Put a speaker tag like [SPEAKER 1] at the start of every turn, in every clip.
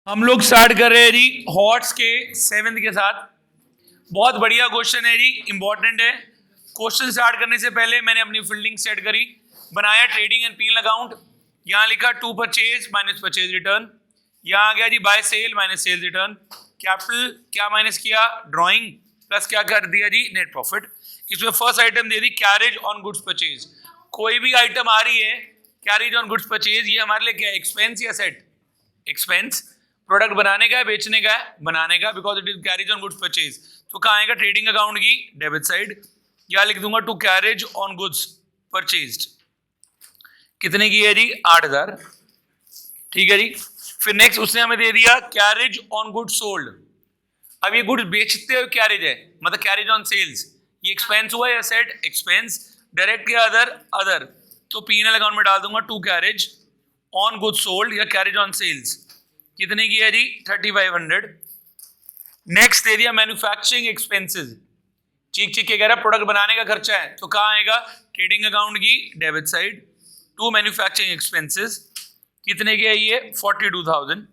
[SPEAKER 1] हम लोग स्टार्ट कर रहे हैं जी हॉट्स के 7th के साथ। बहुत बढ़िया क्वेश्चन है जी, इंपॉर्टेंट है। क्वेश्चन स्टार्ट करने से पहले मैंने अपनी फील्डिंग सेट करी, बनाया ट्रेडिंग एंड पीएल अकाउंट। यहाँ लिखा to purchase minus purchase return, यहाँ आ गया जी by sale minus sale return. Capital क्या माइनस किया, ड्राइंग, प्लस क्या कर दिया जी नेट प्रॉफिट। इसमें फर्स्ट आइटम दे दी कैरेज ऑन गुड्स परचेज। कोई भी आइटम आ रही है कैरेज ऑन गुड्स परचेज, ये हमारे लिए क्या है, एक्सपेंस या सेट? एक्सपेंस। प्रोडक्ट बनाने का है, बेचने का है, बनाने का, because it is carriage on goods purchase. तो कहाँ आएगा, ट्रेडिंग अकाउंट की डेबिट साइड। या लिख दूंगा to carriage on goods purchased. कितने की है जी, 8000। ठीक है जी। फिर नेक्स्ट उसने हमें दे दिया कैरेज ऑन गुड्स सोल्ड। अब ये गुड्स बेचते हुए कैरेज है, मतलब कैरेज ऑन सेल्स। ये एक्सपेंस हुआ या सेट? एक्सपेंस। डायरेक्ट या अदर? अदर। तो पीएनएल अकाउंट में डाल दूंगा to carriage on goods sold या कैरेज ऑन सेल्स। कितने की है जी, 3500। नेक्स्ट दे दिया मैन्युफैक्चरिंग एक्सपेंसेस। चीख चीख के कह रहा प्रोडक्ट बनाने का खर्चा है, तो कहाँ आएगा, ट्रेडिंग अकाउंट की debit side to manufacturing expenses. कितने की है ये, 42,000।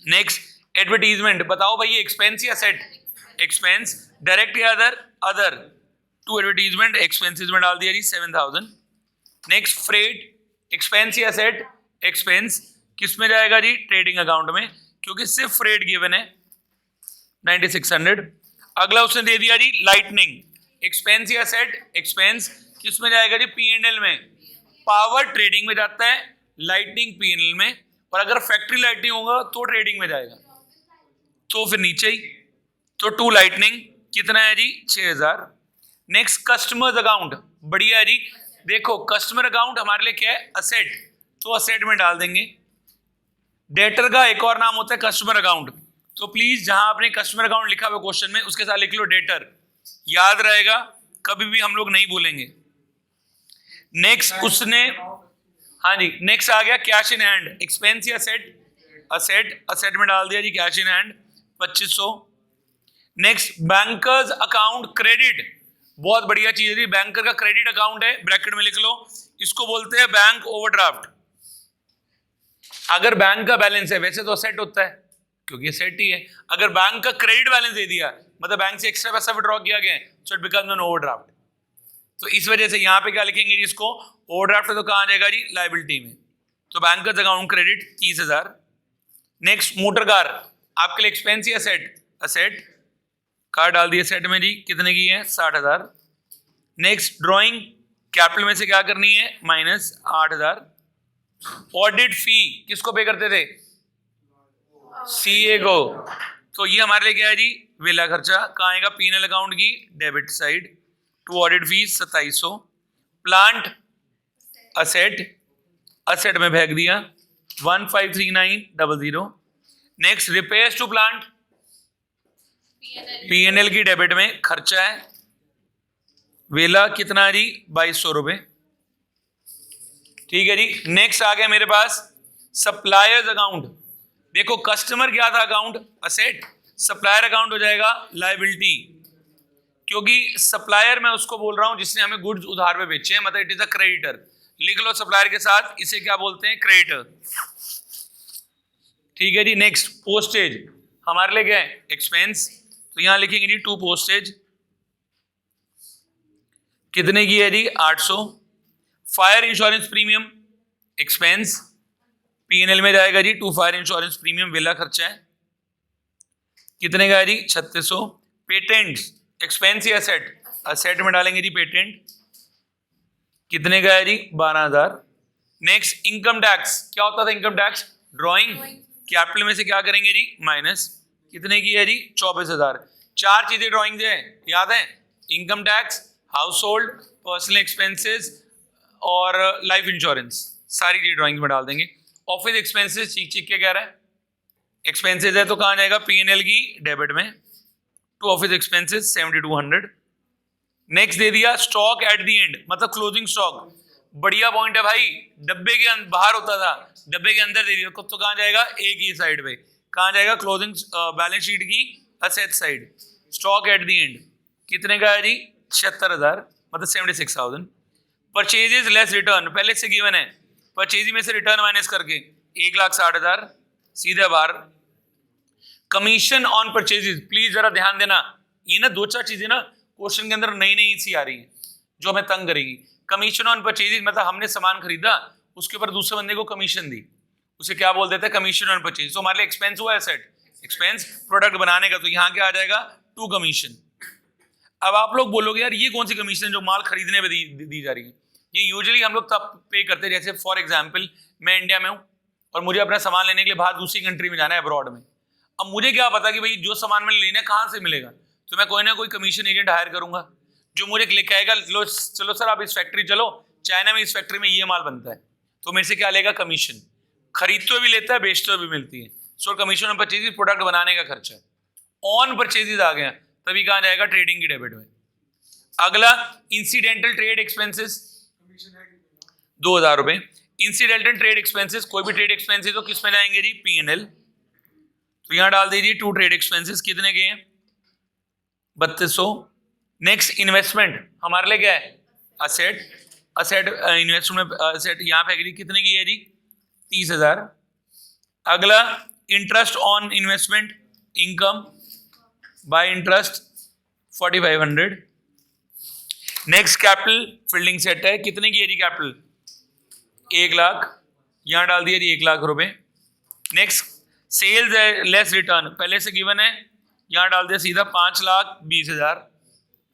[SPEAKER 1] नेक्स्ट एडवर्टीजमेंट, बताओ भाई ये एक्सपेंस या सेट? एक्सपेंस। डायरेक्ट या other? Other. To advertisement expenses में डाल दिया जी 7000। नेक्स्ट फ्रेट, एक्सपेंस या सेट? एक्सपेंस। किस में जाएगा जी, ट्रेडिंग अकाउंट में, क्योंकि सिर्फ फ्रेट गिवन है 9600। अगला उसने दे दिया जी लाइटनिंग, एक्सपेंस या सेट? एक्सपेंस। किस में जाएगा जी, पीएनएल में। पावर ट्रेडिंग में जाता है, लाइटनिंग पीएनएल में। और अगर फैक्ट्री लाइटनिंग होगा तो ट्रेडिंग में जाएगा, तो फिर नीचे ही। तो टू लाइटनिंग कितना है जी, 6000। नेक्स्ट कस्टमर्स अकाउंट, बढ़िया है जी। देखो कस्टमर अकाउंट हमारे लिए क्या है, असेट, तो असेट में डाल देंगे। डेटर का एक और नाम होता है कस्टमर अकाउंट, तो प्लीज जहां आपने कस्टमर अकाउंट लिखा हुआ क्वेश्चन में उसके साथ लिख लो डेटर, याद रहेगा, कभी भी हम लोग नहीं भूलेंगे। नेक्स्ट उसने, हाँ जी, नेक्स्ट आ गया कैश इन हैंड, एक्सपेंस या सेट? असेट। असेट में डाल दिया जी cash in hand 2500। Next bankers account credit, बहुत बढ़िया चीज है जी। बैंकर का क्रेडिट अकाउंट है, ब्रैकेट में लिख लो, इसको बोलते हैं बैंक ओवरड्राफ्ट। अगर बैंक का बैलेंस है, वैसे तो सेट होता है क्योंकि ये सेट ही है। अगर बैंक का क्रेडिट बैलेंस दे दिया, मतलब बैंक से एक्स्ट्रा पैसा विड्रॉ किया गया, so it becomes an overdraft. तो इस वजह से यहाँ पे क्या लिखेंगे जी, इसको ओवरड्राफ्ट है, तो कहाँ आ जाएगा जी, लायबिलिटी में। तो bankers account credit 30,000। Next motor car, आपके लिए एक्सपेंस या सेट? असेट। कार डाल दिया सेट में जी, कितने की है, 60,000। नेक्स्ट ड्रॉइंग, कैपिटल में से क्या करनी है, माइनस 8000। ऑडिट फी किसको पे करते थे, सीए को, तो ये हमारे लिए क्या है जी, वेला खर्चा। कहाँ आएगा, पीएनएल अकाउंट की debit side to audit fees 2700। Plant asset, asset में फेंक दिया 153900। Next repairs to plant, PNL की डेबिट में खर्चा है, वेला कितना है जी, 2200 रुपए। ठीक है जी। नेक्स्ट आ गया मेरे पास सप्लायर्स अकाउंट। देखो कस्टमर क्या था अकाउंट, असेट, सप्लायर अकाउंट हो जाएगा लायबिलिटी, क्योंकि सप्लायर मैं उसको बोल रहा हूं जिसने हमें गुड्स उधार पे बेचे हैं, मतलब इट इज अ क्रेडिटर। लिख लो सप्लायर के साथ, इसे क्या बोलते हैं, क्रेडिटर। ठीक है जी। नेक्स्ट पोस्टेज, हमारे लिए क्या है, एक्सपेंस, तो यहां लिखेंगे जी टू पोस्टेज। कितने की है जी, 800। Fire insurance premium, expense, PNL में जाएगा जी टू फायर इंश्योरेंस प्रीमियम, विला खर्चा है, कितने का है जी, 3600। पेटेंट, एक्सपेंस या असेट? असेट में डालेंगे जी पेटेंट, कितने का है जी, 12000। नेक्स्ट इनकम टैक्स, क्या होता था इनकम टैक्स, ड्रॉइंग, कैपिटल में से क्या करेंगे जी, माइनस, कितने की है जी, 24000। चार चीजें ड्रॉइंग है, याद है, income tax, house hold, personal expenses और लाइफ इंश्योरेंस, सारी चीज ड्राइंग में डाल देंगे। ऑफिस एक्सपेंसेस चीख चीख के कह रहा है, एक्सपेंसेस है तो कहाँ जाएगा, पीएनएल की डेबिट में टू ऑफिस एक्सपेंसेस 7200। नेक्स्ट दे दिया स्टॉक एट द एंड, मतलब क्लोजिंग स्टॉक, बढ़िया पॉइंट है भाई। डब्बे के बाहर होता था, डब्बे के अंदर दे दिया, तो कहाँ जाएगा, एक ही साइड पे, कहाँ जाएगा, क्लोजिंग बैलेंस शीट की asset side. Stock at the end कितने का है जी, 76,000, मतलब 76,000। परचेजेस लेस रिटर्न, पहले से गिवन है, परचेज में से रिटर्न माइनस करके 1,60,000। सीधे बाहर। कमीशन ऑन परचेजेस, प्लीज जरा ध्यान देना, ये ना दो चार चीजें ना क्वेश्चन के अंदर नई नई सी आ रही है जो हमें तंग करेगी। कमीशन ऑन परचेजेस मतलब हमने सामान खरीदा, उसके ऊपर दूसरे बंदे को कमीशन दी, उसे क्या बोल देते हैं? Commission on purchase. तो हमारे लिए एक्सपेंस हुआ एसेट, एक्सपेंस प्रोडक्ट बनाने का, तो यहाँ क्या आ जाएगा? To commission. अब आप लोग बोलोगे यार ये कौन सी कमीशन जो माल खरीदने में दी जा रही है? ये यूजुअली हम लोग तब पे करते हैं, जैसे फॉर एग्जाम्पल मैं इंडिया में हूँ और मुझे अपना सामान लेने के लिए बाहर दूसरी कंट्री में जाना है, अब्रॉड में। अब मुझे क्या पता कि भाई जो सामान मैंने लेना है कहाँ से मिलेगा, तो मैं कोई ना कोई कमीशन एजेंट हायर करूंगा जो मुझे लेके आएगा, लो चलो सर आप इस फैक्ट्री चलो, चाइना में इस फैक्ट्री में ये माल बनता है, तो मेरे से क्या लेगा? कमीशन। खरीदते हुए भी लेता है, बेचते हुए भी मिलती है। सो कमीशन ऑन परचेजेस प्रोडक्ट बनाने का खर्चा है। ऑन परचेजेस आ गया, तभी कहाँ जाएगा? ट्रेडिंग की डेबिट में। अगला इंसिडेंटल ट्रेड एक्सपेंसेस, 2000 रुपए। इंसिडेंटल ट्रेड एक्सपेंसेस, कोई भी ट्रेड एक्सपेंसेस तो किस में जाएंगे जी? P&L। तो यहां डाल दीजिए टू ट्रेड एक्सपेंसेस, कितने के हैं? 3200। नेक्स्ट इन्वेस्टमेंट हमारे लिए क्या है? असेट। असेट इन्वेस्टमेंट असेट यहाँ पे जी कितने की है जी? 30,000। अगला interest on investment income by interest 4500। Next capital fielding set है, कितने की है जी कैपिटल? 1 लाख, यहाँ डाल दिया जी 1 लाख रुपए। नेक्स्ट सेल्स है लेस रिटर्न, पहले से गिवन है, यहाँ डाल दिया सीधा 5,20,000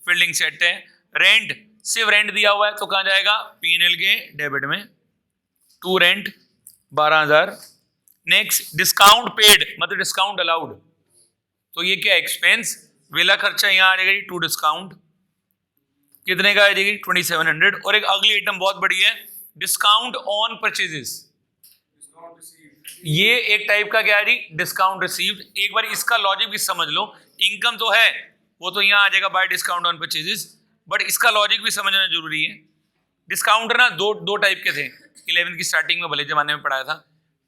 [SPEAKER 1] फील्डिंग सेट है। रेंट, सिर्फ रेंट दिया हुआ है तो कहाँ जाएगा? P&L के डेबिट में। To rent 12,000। Next discount paid मतलब डिस्काउंट अलाउड, तो ये क्या? एक्सपेंस। वेला खर्चा यहाँ आ जाएगा जी टू डिस्काउंट, कितने का आ जाएगी? 2700। और एक अगली आइटम बहुत बड़ी है, डिस्काउंट ऑन परचेजेस। ये एक टाइप का क्या है जी? Discount received. एक बार इसका लॉजिक भी समझ लो, इनकम तो है वो तो यहाँ आ जाएगा bye discount on purchases, but इसका लॉजिक भी समझना जरूरी है। डिस्काउंट ना दो टाइप के थे, 11th की स्टार्टिंग में भले जमाने में पढ़ाया था,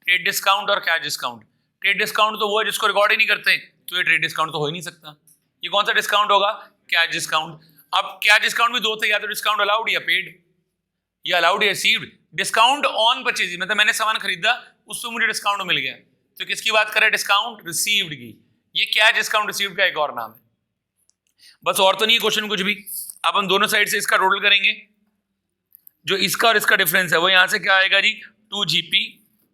[SPEAKER 1] ट्रेड डिस्काउंट और कैश डिस्काउंट। ट्रेड डिस्काउंट तो वो है जिसको रिकॉर्ड ही नहीं करते, तो ये ट्रेड डिस्काउंट तो हो ही नहीं सकता। ये कौन सा डिस्काउंट होगा? Cash discount. अब कैश डिस्काउंट भी दो थे, या तो डिस्काउंट अलाउड या पेड, या अलाउड या रिसीव्ड। डिस्काउंट ऑन परचेज मतलब मैंने सामान खरीदा, उस पर मुझे डिस्काउंट मिल गया, तो किसकी बात करें? डिस्काउंट रिसीव्ड की। ये क्या? डिस्काउंट रिसीव्ड का एक और नाम है। बस और तो नहीं है क्वेश्चन कुछ भी। अब हम दोनों साइड से इसका टोटल करेंगे, जो इसका और इसका डिफरेंस है वो यहां से क्या आएगा जी? 2 GP,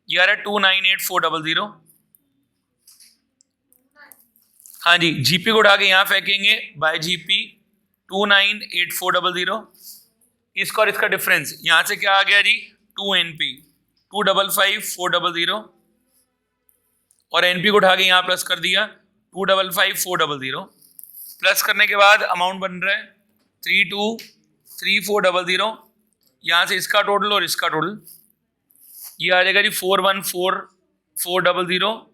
[SPEAKER 1] ये आ रहा है 298,400। हाँ जी, जीपी को उठा के यहां फेंकेंगे, बाय जीपी 298,400। इसका और इसका डिफरेंस यहां से क्या आ गया जी? 2NP 255,400, और एनपी को उठा के यहां प्लस कर दिया 255,400। प्लस करने के बाद अमाउंट बन रहा है 32,3400। यहाँ से इसका टोटल और इसका टोटल ये आ जाएगा जी 414,400,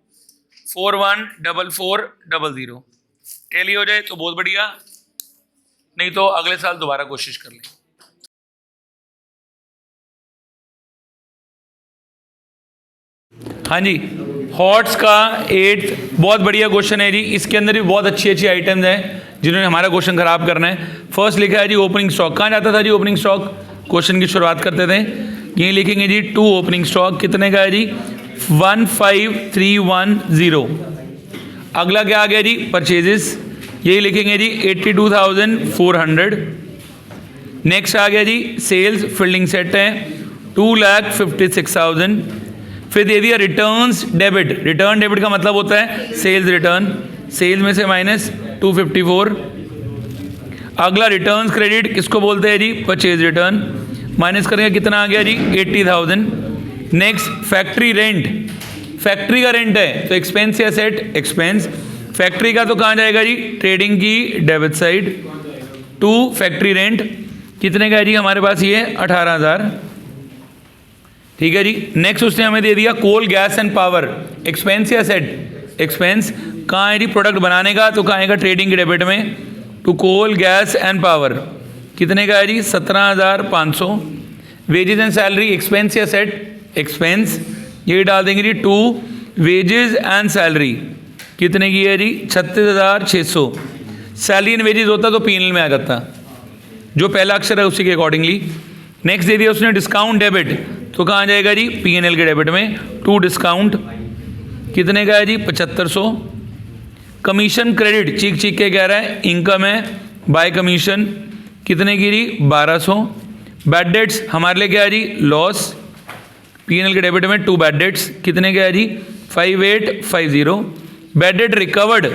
[SPEAKER 1] 41,44,00। टैली हो जाए तो बहुत बढ़िया, नहीं तो अगले साल दोबारा कोशिश कर लें। हाँ जी, हॉट्स का 8 बहुत बढ़िया क्वेश्चन है जी। इसके अंदर भी बहुत अच्छी अच्छी आइटम्स हैं जिन्होंने हमारा क्वेश्चन खराब करना है। फर्स्ट लिखा है जी ओपनिंग स्टॉक। कहाँ जाता था जी ओपनिंग स्टॉक? क्वेश्चन की शुरुआत करते थे, ये लिखेंगे जी 2 ओपनिंग स्टॉक, कितने का है जी? 15,310। अगला क्या आ गया जी? परचेजेस, यही लिखेंगे जी 82,400। नेक्स्ट आ गया जी सेल्स, फील्डिंग सेट है 2,56,000। फिर दे दिया रिटर्न्स डेबिट। रिटर्न डेबिट का मतलब होता है सेल्स रिटर्न, सेल्स में से माइनस 254। अगला रिटर्न्स क्रेडिट किसको बोलते हैं जी? Purchase return. माइनस करेंगे कितना आ गया जी? 80,000। नेक्स्ट फैक्ट्री रेंट, फैक्ट्री का रेंट है तो एक्सपेंस या सेट? एक्सपेंस। फैक्ट्री का तो कहाँ जाएगा जी? ट्रेडिंग की डेबिट साइड। 2 फैक्ट्री रेंट कितने का है जी हमारे पास? ये 18,000। ठीक है जी। नेक्स्ट उसने हमें दे दिया coal gas and power, expense या सेट? एक्सपेंस। कहाँ है जी? प्रोडक्ट बनाने का, तो कहाँ आएगा? ट्रेडिंग के डेबिट में। To coal gas and power कितने का है जी? 17,500। वेजेस एंड सैलरी एक्सपेंस या सेट? एक्सपेंस। ये डाल देंगे जी 2 वेजेस एंड सैलरी, कितने की है जी? 36,600। सैलरी एंड वेजेस होता तो P&L में आ जाता, जो पहला अक्षर है उसी के अकॉर्डिंगली। नेक्स्ट दे दिया उसने डिस्काउंट डेबिट, तो कहाँ जाएगा जी? P&L के डेबिट में 2 डिस्काउंट। कितने का है जी 7500। कमीशन क्रेडिट चीख चीख के कह रहा है इनकम है बाय कमीशन, कितने की जी 1200। बैड डेट्स हमारे लिए क्या है जी लॉस, P&L के डेबिट में 2 बैड डेट्स, कितने का है जी 5850। बैड डेट रिकवर्ड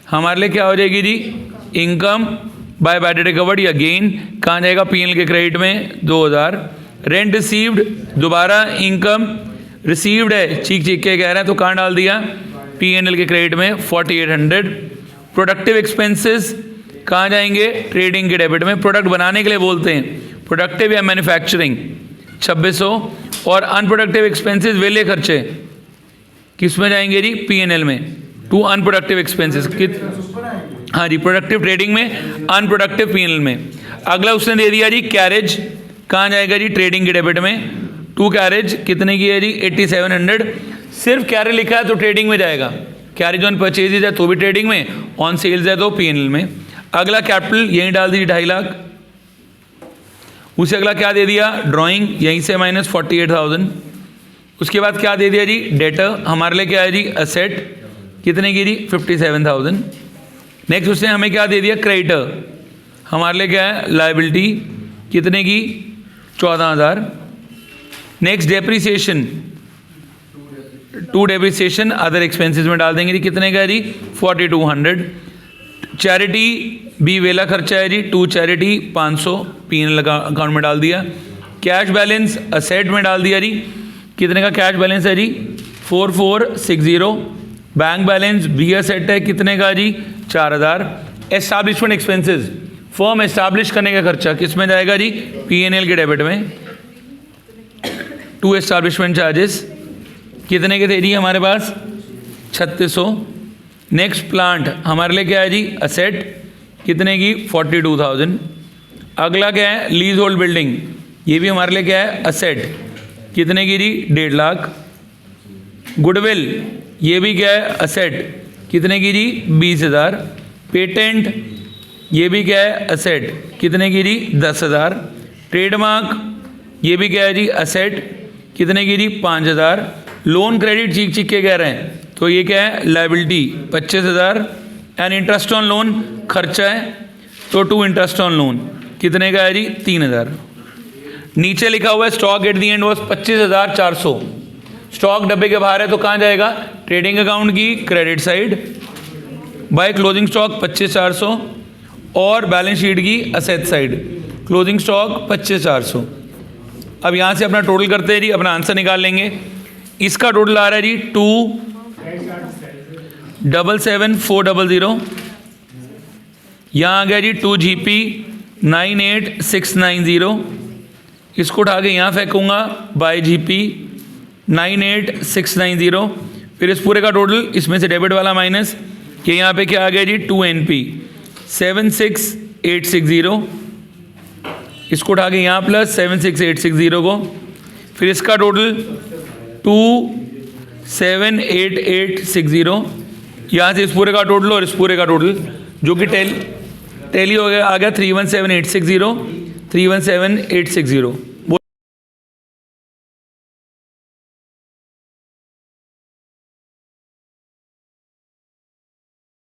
[SPEAKER 1] हमारे लिए क्या हो जाएगी जी income by bad debt recovered या गेन, कहाँ जाएगा P&L के क्रेडिट में 2000। रेंट रिसीव्ड दोबारा इनकम रिसीव्ड है चीख चीख के कह रहे हैं तो कहाँ डाल दिया P&L के क्रेडिट में 4800। प्रोडक्टिव एक्सपेंसेस कहाँ जाएंगे ट्रेडिंग के डेबिट में, प्रोडक्ट बनाने के लिए बोलते हैं प्रोडक्टिव या मैन्युफैक्चरिंग 2600। और अनप्रोडक्टिव एक्सपेंसेस वेले खर्चे किस में जाएंगे जी P&L में, टू अनप्रोडक्टिव एक्सपेंसेस हाँ जी प्रोडक्टिव ट्रेडिंग में, अनप्रोडक्टिव P&L में। अगला उसने दे दिया जी कैरेज, कहाँ जाएगा जी ट्रेडिंग के डेबिट में 2 कैरेज, कितने की है जी 8700। सिर्फ कैरेज लिखा है तो ट्रेडिंग में जाएगा, कैरेज ऑन परचेज है तो भी ट्रेडिंग में, ऑन सेल्स है तो P&L में। अगला कैपिटल यहीं डाल दीजिए 2.5 लाख। उसे अगला क्या दे दिया ड्राइंग, यहीं से -48,000। उसके बाद क्या दे दिया जी डेटर, हमारे लिए क्या है जी असेट, कितने की जी 57,000। नेक्स्ट उसने हमें क्या दे दिया क्रेडिटर, हमारे लिए क्या है लायबिलिटी, कितने की 14,000। Next depreciation, 2 depreciation other expenses में डाल देंगे जी, कितने का है जी 4200। चैरिटी बी वेला खर्चा है जी 2 चैरिटी 500 P&L अकाउंट में डाल दिया। कैश बैलेंस असेट में डाल दिया जी, कितने का कैश बैलेंस है जी 4460। बैंक बैलेंस बी असेट है, कितने का जी 4000। एस्टैब्लिशमेंट एक्सपेंसेस फर्म एस्टैब्लिश करने का खर्चा किस में जाएगा जी P&L के डेबिट में, 2 एस्टैब्लिशमेंट चार्जेस, कितने के थे जी हमारे पास 3600। नेक्स्ट प्लांट हमारे लिए क्या है जी असेट, कितने की 42,000। अगला क्या है लीज होल्ड बिल्डिंग, ये भी हमारे लिए क्या है असेट, कितने की जी 1.5 लाख। गुडविल ये भी क्या है असेट, कितने की जी 20,000। पेटेंट ये भी क्या है असेट, कितने की जी 10,000। ट्रेडमार्क ये भी क्या है जी असेट, कितने की जी 5,000। लोन क्रेडिट चीख चीख के कह रहे हैं तो ये क्या है liability 25,000। And interest on loan खर्चा है तो 2 इंटरेस्ट ऑन लोन, कितने का है जी 3,000। नीचे लिखा हुआ है stock at the and was 25,400। Stock डब्बे के बाहर है तो कहाँ जाएगा ट्रेडिंग अकाउंट की credit side, by closing stock 25,400 और बैलेंस शीट की असेट साइड क्लोजिंग स्टॉक 25,400। अब यहाँ से अपना टोटल करते हैं जी, अपना आंसर निकाल लेंगे। इसका टोटल आ रहा है जी 277,400। यहाँ आ गया जी 2 GP 98,690। इसको उठा के यहाँ फेंकूँगा बाय GP 98,690। फिर इस पूरे का टोटल, इसमें से डेबिट वाला माइनस, ये यहाँ पे क्या आ गया जी 2 NP 76,860। इसको उठा के यहाँ प्लस 76,860 को, फिर इसका टोटल 27,8860। यहाँ से इस पूरे का टोटल और इस पूरे का टोटल जो कि टैली हो गया, आ गया 31,7860 31,7860।